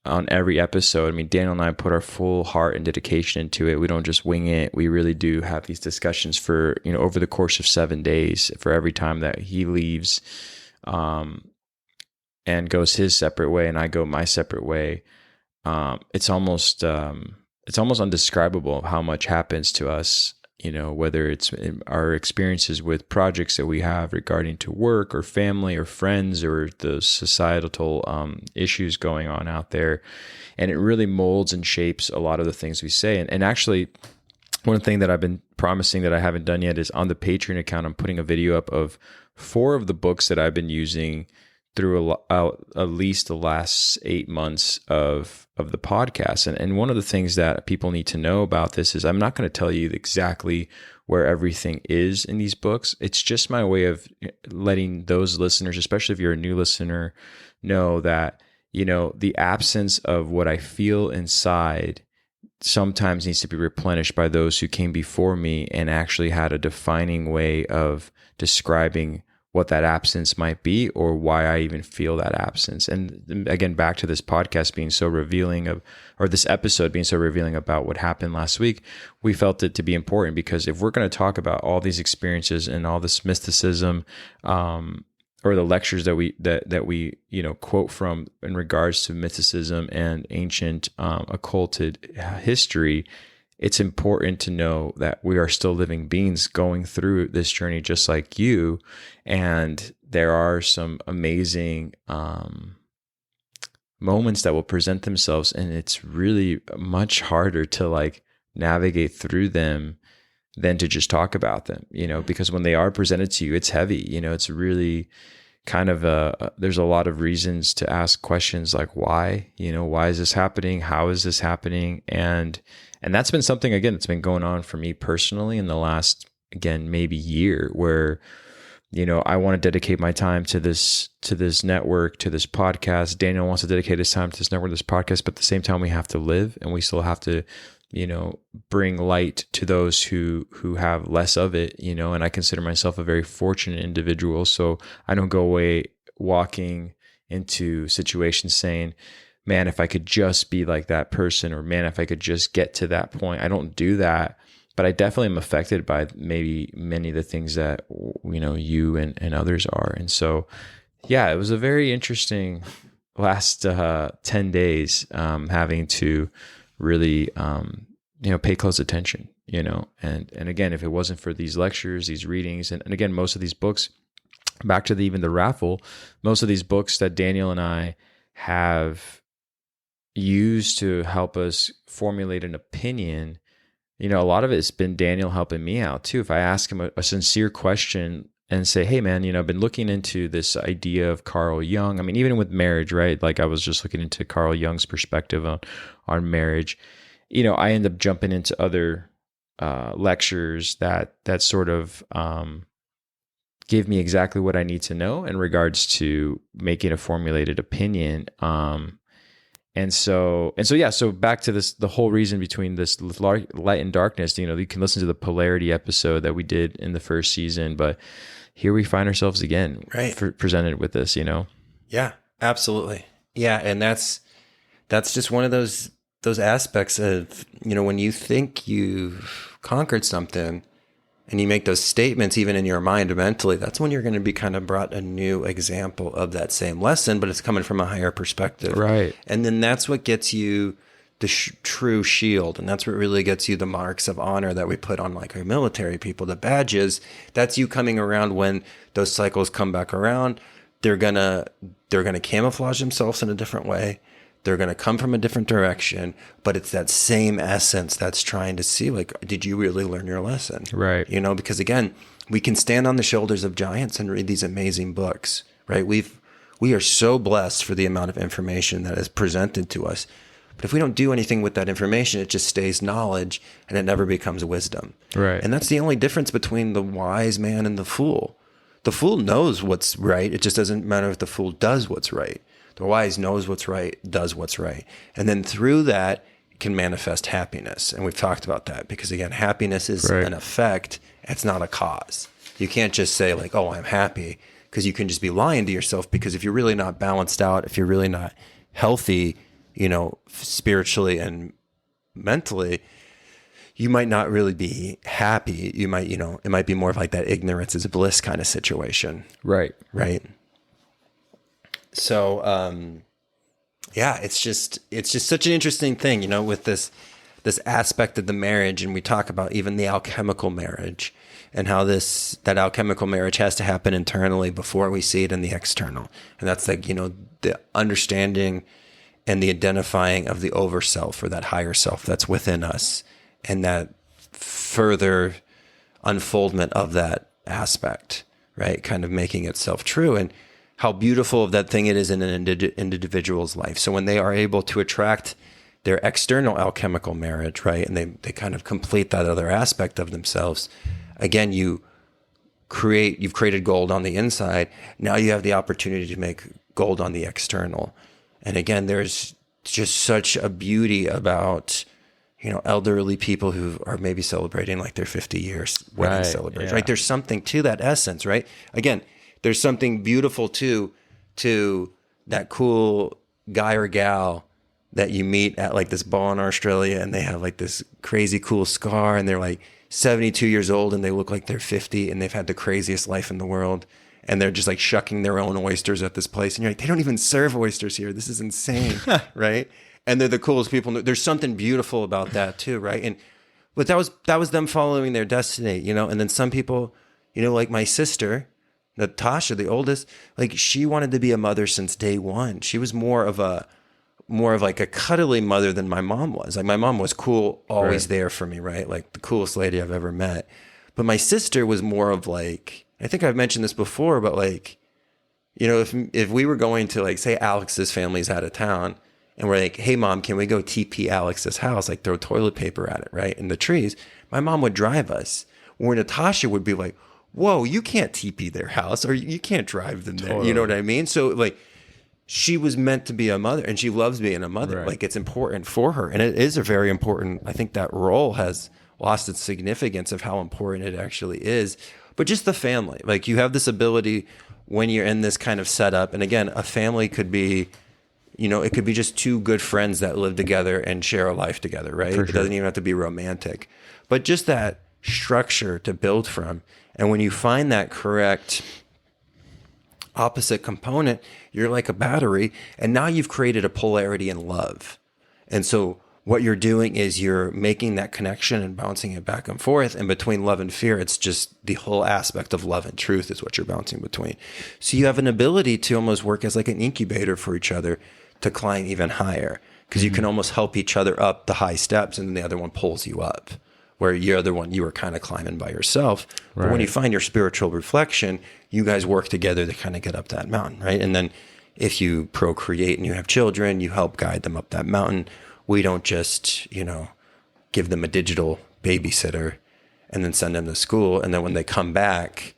every episode. I mean, Daniel and I put our full heart and dedication into it. We don't just wing it. We really do have these discussions for, over the course of 7 days for every time that he leaves, and goes his separate way and I go my separate way. It's almost undescribable how much happens to us, whether it's our experiences with projects that we have regarding to work or family or friends or the societal issues going on out there. And it really molds and shapes a lot of the things we say. And actually, one thing that I've been promising that I haven't done yet is on the Patreon account, I'm putting a video up of 4 of the books that I've been using through at least the last 8 months of the podcast. And one of the things that people need to know about this is I'm not going to tell you exactly where everything is in these books. It's just my way of letting those listeners, especially if you're a new listener, know that, the absence of what I feel inside sometimes needs to be replenished by those who came before me and actually had a defining way of describing what that absence might be or why I even feel that absence. And again, back to this podcast being so revealing or this episode being so revealing about what happened last week, we felt it to be important because if we're going to talk about all these experiences and all this mysticism, or the lectures that we quote from in regards to mysticism and ancient occulted history, it's important to know that we are still living beings going through this journey just like you. And there are some amazing moments that will present themselves, and it's really much harder to navigate through them than to just talk about them, because when they are presented to you, it's heavy, it's really kind of there's a lot of reasons to ask questions like why is this happening? How is this happening? And that's been something, again, that's been going on for me personally in the last, again, maybe year where, I want to dedicate my time to this network, to this podcast. Daniel wants to dedicate his time to this network, this podcast, but at the same time we have to live and we still have to, bring light to those who have less of it, and I consider myself a very fortunate individual. So I don't go away walking into situations saying, man, if I could just be like that person, or man, if I could just get to that point. I don't do that, but I definitely am affected by maybe many of the things that, you and others are. And so, yeah, it was a very interesting last 10 days, having to really, pay close attention, and again, if it wasn't for these lectures, these readings, and again, most of these books, back to even the raffle, most of these books that Daniel and I have used to help us formulate an opinion, a lot of it's been Daniel helping me out too. If I ask him a sincere question and say, hey man, I've been looking into this idea of Carl Jung. I mean, even with marriage, right? Like I was just looking into Carl Jung's perspective on marriage. I end up jumping into other lectures that sort of give me exactly what I need to know in regards to making a formulated opinion. And so back to this, the whole reason between this light and darkness, you can listen to the polarity episode that we did in the first season, but here we find ourselves again, right, presented with this, Yeah, absolutely. Yeah. And that's just one of those aspects of, when you think you've conquered something and you make those statements, even in your mind mentally, that's when you're going to be kind of brought a new example of that same lesson, but it's coming from a higher perspective. Right. And then that's what gets you the true shield. And that's what really gets you the marks of honor that we put on our military people, the badges. That's you coming around when those cycles come back around. They're going to camouflage themselves in a different way. They're going to come from a different direction, but it's that same essence that's trying to see, did you really learn your lesson? Right. Because again, we can stand on the shoulders of giants and read these amazing books, right? We are so blessed for the amount of information that is presented to us. But if we don't do anything with that information, it just stays knowledge and it never becomes wisdom. Right. And that's the only difference between the wise man and the fool. The fool knows what's right. It just doesn't matter if the fool does what's right. The wise knows what's right, does what's right. And then through that, it can manifest happiness. And we've talked about that because, again, happiness is an effect. It's not a cause. You can't just say oh, I'm happy, because you can just be lying to yourself, because if you're really not balanced out, if you're really not healthy, spiritually and mentally, you might not really be happy. You might, it might be more of that ignorance is bliss kind of situation. Right. Right. So, yeah, it's just such an interesting thing, with this aspect of the marriage. And we talk about even the alchemical marriage and how that alchemical marriage has to happen internally before we see it in the external. And that's the understanding and the identifying of the overself, or that higher self that's within us, and that further unfoldment of that aspect, right? Kind of making itself true. And how beautiful of that thing it is in an individual's life. So when they are able to attract their external alchemical marriage, right, and they kind of complete that other aspect of themselves, again, you've created gold on the inside. Now you have the opportunity to make gold on the external. And again, there's just such a beauty about, elderly people who are maybe celebrating like their 50 years wedding celebration, right? There's something to that essence, right? Again, there's something beautiful to that cool guy or gal that you meet at like this bar in Australia, and they have like this crazy cool scar, and they're like 72 years old and they look like they're 50 and they've had the craziest life in the world. And they're just like shucking their own oysters at this place. And you're like, they don't even serve oysters here. This is insane. Right. And they're the coolest people. There's something beautiful about that too. Right. But that was them following their destiny, and then some people, like my sister, Natasha, the oldest, like she wanted to be a mother since day one. She was more of like a cuddly mother than my mom was. Like my mom was cool, always there for me, right? Like the coolest lady I've ever met. But my sister was more of like, I think I've mentioned this before, but like, if we were going to like, say Alex's family's out of town and we're like, hey mom, can we go TP Alex's house? Like throw toilet paper at it, right? In the trees. My mom would drive us. Where Natasha would be like, whoa, you can't TP their house or you can't drive them there. You know what I mean? So like, she was meant to be a mother and she loves being a mother. Right. Like it's important for her. And it is a very important, I think that role has lost its significance of how important it actually is. But just the family, like you have this ability when you're in this kind of setup. And again, a family could be, it could be just two good friends that live together and share a life together, right? It doesn't even have to be romantic, but just that structure to build from. And when you find that correct opposite component, you're like a battery, and now you've created a polarity in love. And so what you're doing is you're making that connection and bouncing it back and forth. And between love and fear, it's just the whole aspect of love and truth is what you're bouncing between. So you have an ability to almost work as like an incubator for each other to climb even higher, because you can almost help each other up the high steps, and then the other one pulls you up, where the other one you were kind of climbing by yourself. Right. But when you find your spiritual reflection, you guys work together to kind of get up that mountain, right? And then if you procreate and you have children, you help guide them up that mountain. We don't just, give them a digital babysitter and then send them to school. And then when they come back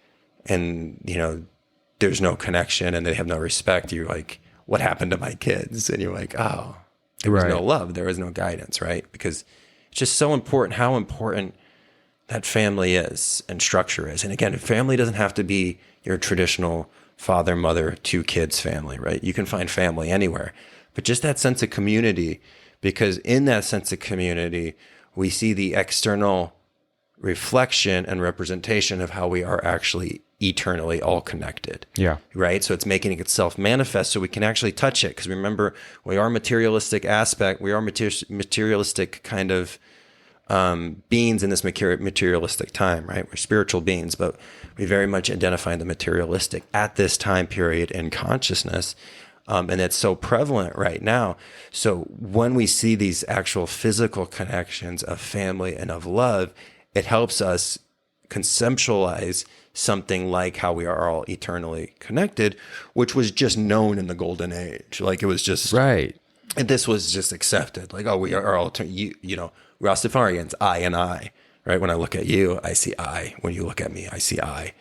and, there's no connection and they have no respect, you're like, what happened to my kids? And you're like, oh, there was no love. There was no guidance, right? Because it's just so important how important that family is and structure is. And again, family doesn't have to be your traditional father, mother, two kids family, right? You can find family anywhere, but just that sense of community, because in that sense of community, we see the external reflection and representation of how we are actually eternally all connected. Yeah. Right. So it's making itself manifest so we can actually touch it. Because remember, we are materialistic aspect. We are materialistic kind of beings in this materialistic time, right? We're spiritual beings, but we very much identify the materialistic at this time period in consciousness. And it's so prevalent right now. So when we see these actual physical connections of family and of love, it helps us conceptualize something like how we are all eternally connected, which was just known in the golden age. Like it was just right. And this was just accepted. Like, oh, we are all, Rastafarians, I and I, right? When I look at you, I see I. When you look at me, I see I.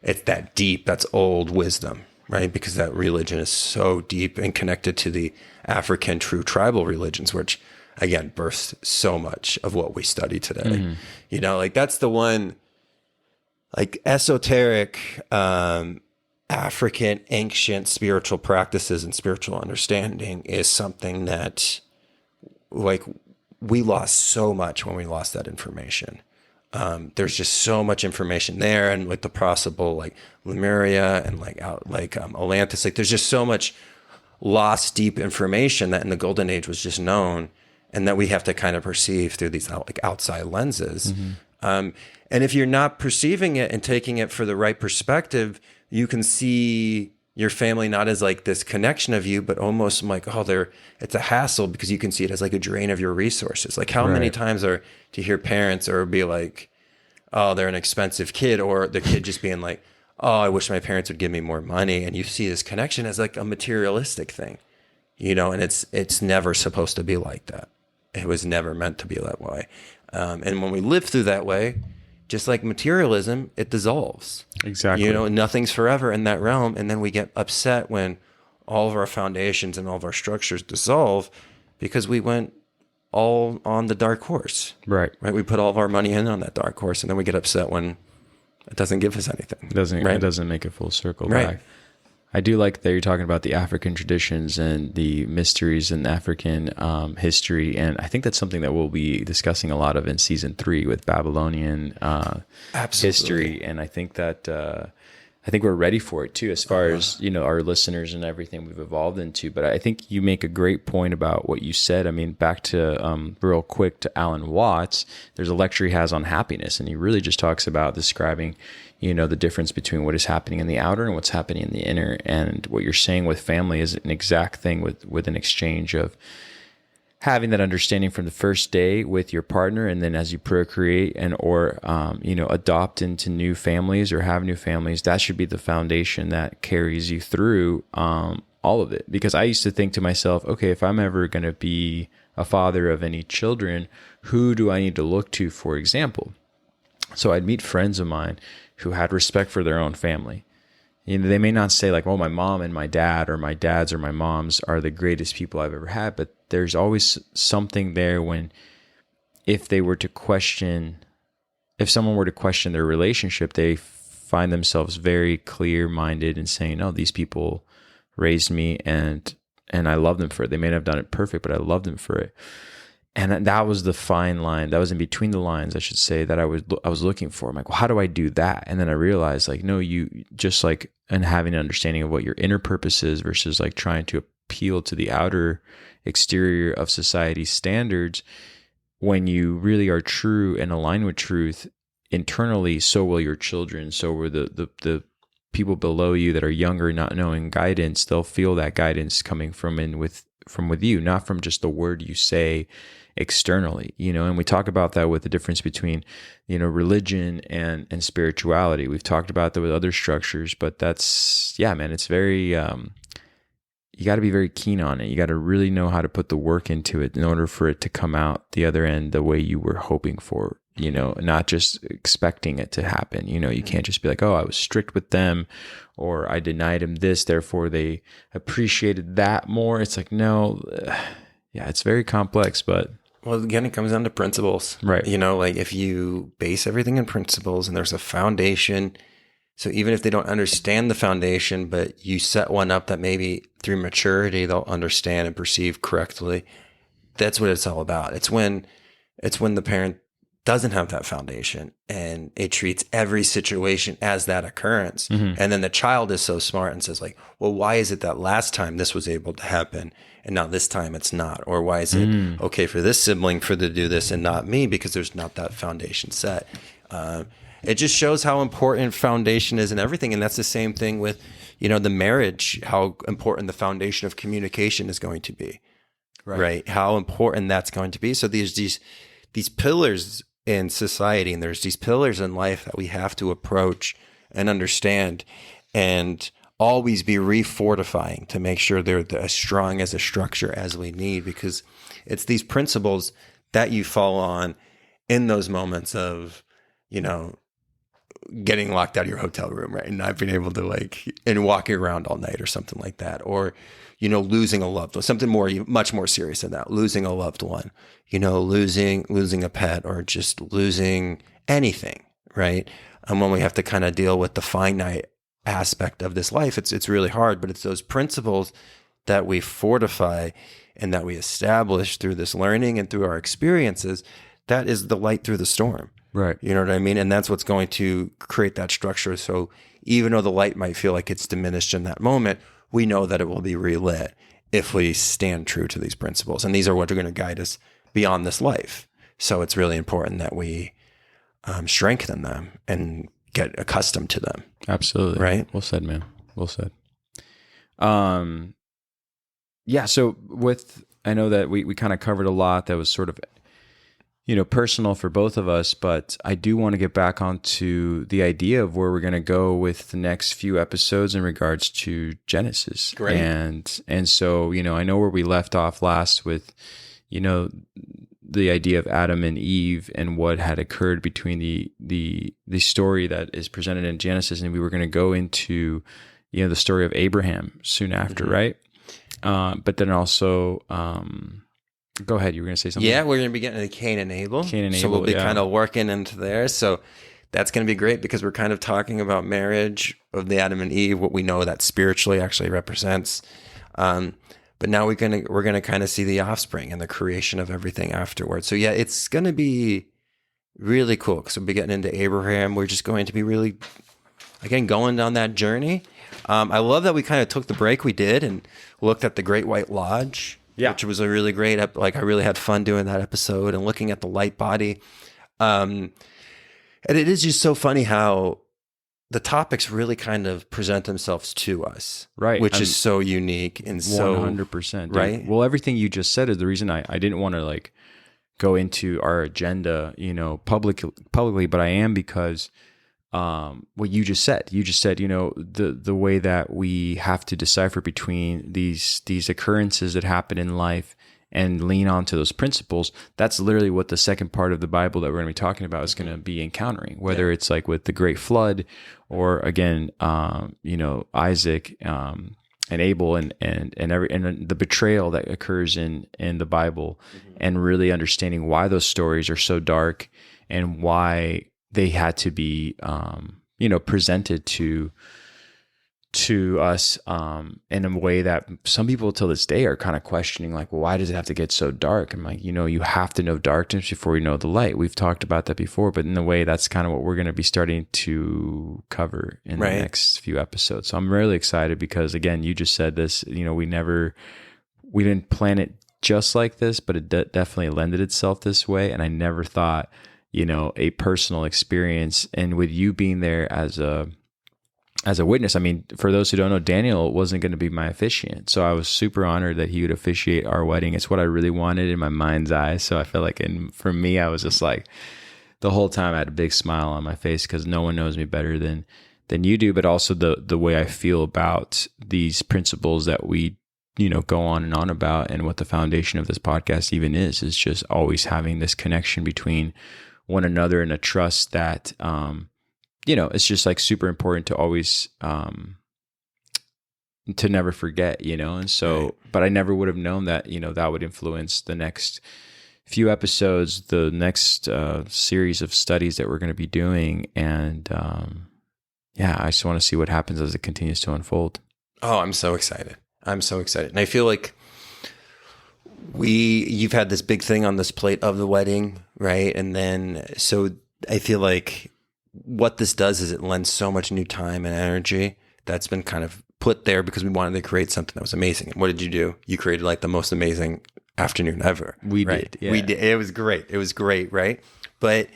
It's that deep, that's old wisdom, right? Because that religion is so deep and connected to the African true tribal religions, which again, births so much of what we study today. Mm-hmm. Like that's the one, like esoteric, African ancient spiritual practices and spiritual understanding is something that like we lost so much when we lost that information. There's just so much information there, and like the possible like Lemuria and Atlantis, like there's just so much lost deep information that in the golden age was just known, and that we have to kind of perceive through these like outside lenses. Mm-hmm. And if you're not perceiving it and taking it for the right perspective, you can see your family not as like this connection of you, but almost like, it's a hassle, because you can see it as like a drain of your resources. Like how many times to hear parents or be like, oh, they're an expensive kid, or the kid just being like, oh, I wish my parents would give me more money. And you see this connection as like a materialistic thing, and it's never supposed to be like that. It was never meant to be that way. And when we live through that way, just like materialism, it dissolves. Exactly. Nothing's forever in that realm. And then we get upset when all of our foundations and all of our structures dissolve because we went all on the dark horse. Right. We put all of our money in on that dark horse, and then we get upset when it doesn't give us anything. It doesn't make a full circle right. back. I do like that you're talking about the African traditions and the mysteries in African history. And I think that's something that we'll be discussing a lot of in season 3 with Babylonian history. And I think that we're ready for it too, as far as, our listeners and everything we've evolved into. But I think you make a great point about what you said. I mean, back to real quick to Alan Watts, there's a lecture he has on happiness, and he really just talks about describing, the difference between what is happening in the outer and what's happening in the inner. And what you're saying with family is an exact thing with an exchange of having that understanding from the first day with your partner, and then as you procreate or adopt into new families or have new families, that should be the foundation that carries you through all of it. Because I used to think to myself, okay, if I'm ever going to be a father of any children, who do I need to look to, for example? So I'd meet friends of mine who had respect for their own family. They may not say like, well, my mom and my dad, or my dads or my moms are the greatest people I've ever had, but there's always something there when if someone were to question their relationship, they find themselves very clear-minded and saying, no, these people raised me and I love them for it. They may not have done it perfect, but I love them for it. And that was the fine line. That was in between the lines, I should say, that I was looking for. I'm like, well, how do I do that? And then I realized, like, no, you just like, and having an understanding of what your inner purpose is versus like trying to appeal to the outer exterior of society's standards. When you really are true and align with truth internally, so will your children. So will the people below you that are younger, not knowing guidance. They'll feel that guidance coming from with you, not from just the word you say externally, and we talk about that with the difference between, religion and spirituality. We've talked about that with other structures, but that's, man, it's very, you got to be very keen on it. You got to really know how to put the work into it in order for it to come out the other end the way you were hoping for, not just expecting it to happen. You can't just be like, oh, I was strict with them, or I denied them this, therefore they appreciated that more. It's like, no, it's very complex, but. Well, again, it comes down to principles, right? Like if you base everything in principles and there's a foundation, so even if they don't understand the foundation, but you set one up that maybe through maturity, they'll understand and perceive correctly. That's what it's all about. It's when the parent doesn't have that foundation and it treats every situation as that occurrence. Mm-hmm. And then the child is so smart and says like, well, why is it that last time this was able to happen and now this time it's not? Or why is it okay for this sibling to do this and not me, because there's not that foundation set? It just shows how important foundation is in everything. And that's the same thing with, the marriage, how important the foundation of communication is going to be, right? How important that's going to be. So there's these pillars in society, and there's these pillars in life that we have to approach and understand and always be refortifying to make sure they're as strong as a structure as we need, because it's these principles that you fall on in those moments of, getting locked out of your hotel room, right? And not being able to and walking around all night or something like that. Or, losing a loved one, something much more serious than that, losing a loved one, losing a pet, or just losing anything, right? And when we have to kind of deal with the finite aspect of this life, it's really hard, but it's those principles that we fortify and that we establish through this learning and through our experiences. That is the light through the storm. Right. You know what I mean? And that's what's going to create that structure. So even though the light might feel like it's diminished in that moment, we know that it will be relit if we stand true to these principles. And these are what are going to guide us beyond this life. So it's really important that we strengthen them and get accustomed to them. Absolutely. Right? Well said, man. Well said. So I know that we kind of covered a lot that was sort of, personal for both of us, but I do want to get back onto the idea of where we're going to go with the next few episodes in regards to Genesis. Great. And so, I know where we left off last with, the idea of Adam and Eve and what had occurred between the story that is presented in Genesis. And we were going to go into, the story of Abraham soon after, right? But then also, go ahead. You were going to say something? Yeah, we're going to be getting into Cain and Abel. So we'll be kind of working into there. So that's going to be great because we're kind of talking about marriage of the Adam and Eve, what we know that spiritually actually represents. But now we're gonna kind of see the offspring and the creation of everything afterwards. So yeah, it's going to be really cool because we'll be getting into Abraham. We're just going to be really, again, going down that journey. I love that we kind of took the break we did and looked at the Great White Lodge. Yeah. Which was a really great, I really had fun doing that episode and looking at the light body. And it is just so funny how the topics really kind of present themselves to us. Right. Which is so unique and so 100%. Right. Well, everything you just said is the reason I didn't want to go into our agenda, publicly, but I am because what you just said, the way that we have to decipher between these occurrences that happen in life and lean onto those principles. That's literally what the second part of the Bible that we're going to be talking about is going to be encountering, whether it's like with the great flood or again, Isaac, and Abel and the betrayal that occurs in the Bible, and really understanding why those stories are so dark and why they had to be, presented to us in a way that some people till this day are kind of questioning, like, well, why does it have to get so dark? I'm like, you have to know darkness before you know the light. We've talked about that before, but in a way, that's kind of what we're going to be starting to cover in the next few episodes. So I'm really excited because, again, you just said this, we didn't plan it just like this, but it definitely lended itself this way. And I never thought, a personal experience, and with you being there as a witness. I mean, for those who don't know, Daniel wasn't going to be my officiant. So I was super honored that he would officiate our wedding. It's what I really wanted in my mind's eye. So I feel like, and for me, I was just like, the whole time I had a big smile on my face because no one knows me better than you do, but also the way I feel about these principles that we, go on and on about, and what the foundation of this podcast even is just always having this connection between one another and a trust that, it's just like super important to always, to never forget, and so, right. But I never would have known that, that would influence the next few episodes, the next series of studies that we're going to be doing. And I just want to see what happens as it continues to unfold. Oh, I'm so excited. And I feel like you've had this big thing on this plate of the wedding, right? And then, so I feel like what this does is it lends so much new time and energy that's been kind of put there because we wanted to create something that was amazing. And what did you do? You created like the most amazing afternoon ever. We did. Yeah. We did. It was great. Right. But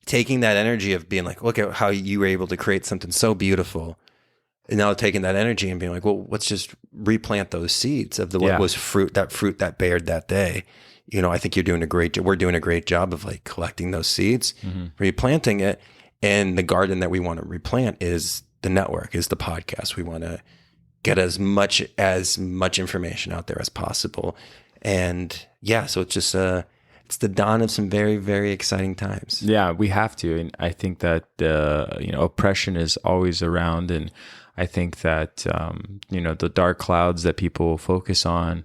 taking that energy of being like, look at how you were able to create something so beautiful. And now taking that energy and being like, well, let's just replant those seeds of what was fruit that bared that day. I think we're doing a great job of like collecting those seeds, replanting it. And the garden that we want to replant is the network, is the podcast. We want to get as much information out there as possible. And so it's just, it's the dawn of some very, very exciting times. Yeah, we have to. And I think that, oppression is always around. And I think that, the dark clouds that people focus on,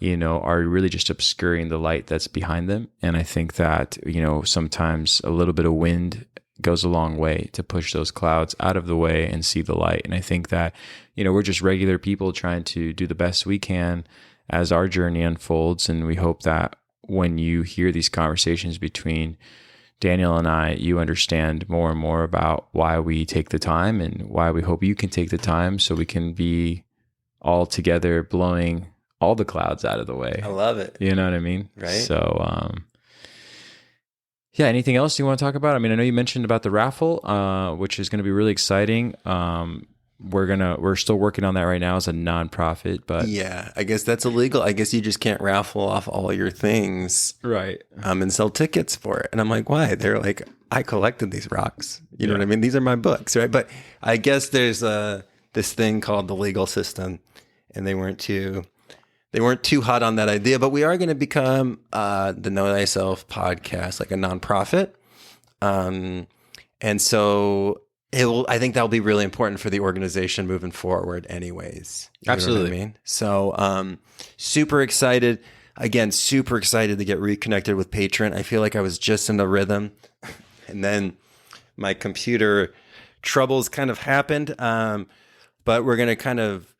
are really just obscuring the light that's behind them. And I think that, sometimes a little bit of wind goes a long way to push those clouds out of the way and see the light. And I think that, we're just regular people trying to do the best we can as our journey unfolds. And we hope that when you hear these conversations between Daniel and I, you understand more and more about why we take the time and why we hope you can take the time so we can be all together blowing all the clouds out of the way. I love it. You know what I mean? Right. So, anything else you want to talk about? I mean, I know you mentioned about the raffle, which is going to be really exciting. we're still working on that right now as a nonprofit, but Yeah, I guess that's illegal. I guess you just can't raffle off all your things, right. and sell tickets for it. And I'm like, why? They're like, I collected these rocks. You know what I mean? These are my books, right? But I guess there's this thing called the legal system, and they weren't too hot on that idea. But we are going to become the Know Thyself podcast, like a nonprofit, and so I think that'll be really important for the organization moving forward anyways. You know Absolutely. what I mean? So super excited. Again, super excited to get reconnected with Patreon. I feel like I was just in the rhythm. And then my computer troubles kind of happened. But we're going to kind of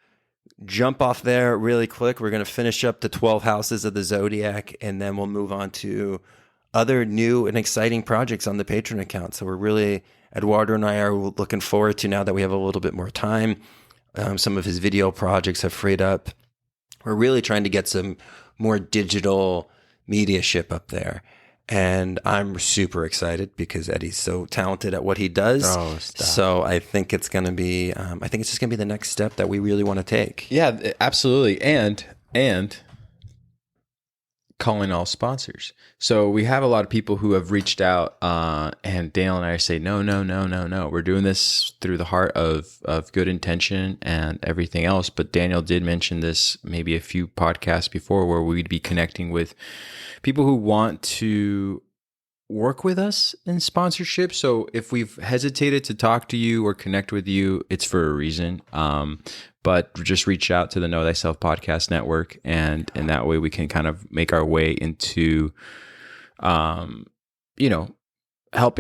jump off there really quick. We're going to finish up the 12 houses of the Zodiac, and then we'll move on to other new and exciting projects on the Patreon account. So we're really, Eduardo and I are looking forward to, now that we have a little bit more time. Some of his video projects have freed up. We're really trying to get some more digital mediaship up there. And I'm super excited because Eddie's so talented at what he does. Oh, stop. So I think it's going to be, I think it's just going to be the next step that we really want to take. Yeah, absolutely. And calling all sponsors. So we have a lot of people who have reached out, and Dale and I say, no. We're doing this through the heart of good intention and everything else. But Daniel did mention this maybe a few podcasts before, where we'd be connecting with people who want to work with us in sponsorship. So if we've hesitated to talk to you or connect with you, it's for a reason. But just reach out to the Know Thyself Podcast Network, and that way we can kind of make our way into, helping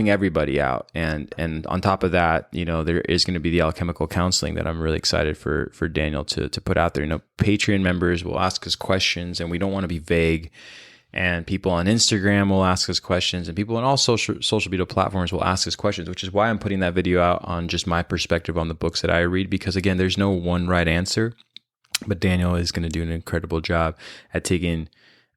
everybody out. And on top of that, there is going to be the alchemical counseling that I'm really excited for Daniel to put out there. Patreon members will ask us questions, and we don't want to be vague. And people on Instagram will ask us questions, and people on all social media platforms will ask us questions, which is why I'm putting that video out on just my perspective on the books that I read, because again, there's no one right answer, but Daniel is going to do an incredible job at taking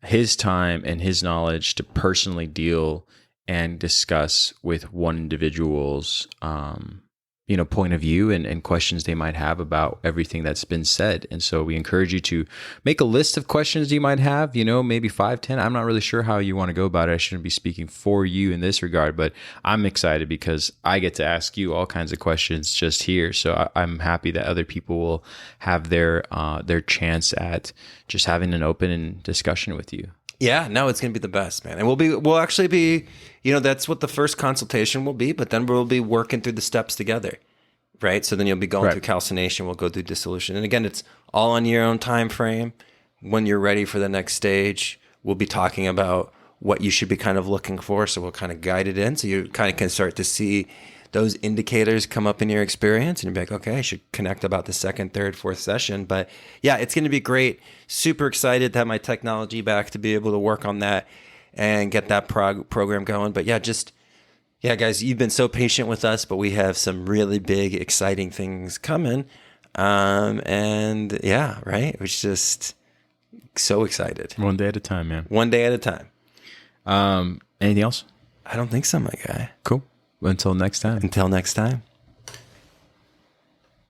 his time and his knowledge to personally deal and discuss with one individual's, point of view and questions they might have about everything that's been said. And so we encourage you to make a list of questions you might have, maybe 5, 10. I'm not really sure how you want to go about it. I shouldn't be speaking for you in this regard, but I'm excited because I get to ask you all kinds of questions just here. So I'm happy that other people will have their chance at just having an open discussion with you. Yeah, no, it's going to be the best, man. And we'll actually be, that's what the first consultation will be, but then we'll be working through the steps together, right? So then you'll be going through calcination, we'll go through dissolution. And again, it's all on your own time frame. When you're ready for the next stage, we'll be talking about what you should be kind of looking for. So we'll kind of guide it in. So you kind of can start to see those indicators come up in your experience, and you'll be like, okay, I should connect about the second, third, fourth session. But yeah, it's going to be great. Super excited to have my technology back to be able to work on that and get that program going. But yeah, guys, you've been so patient with us, but we have some really big, exciting things coming. And yeah, right. We're just so excited. One day at a time, man. One day at a time. Anything else? I don't think so, my guy. Cool. Until next time. Until next time.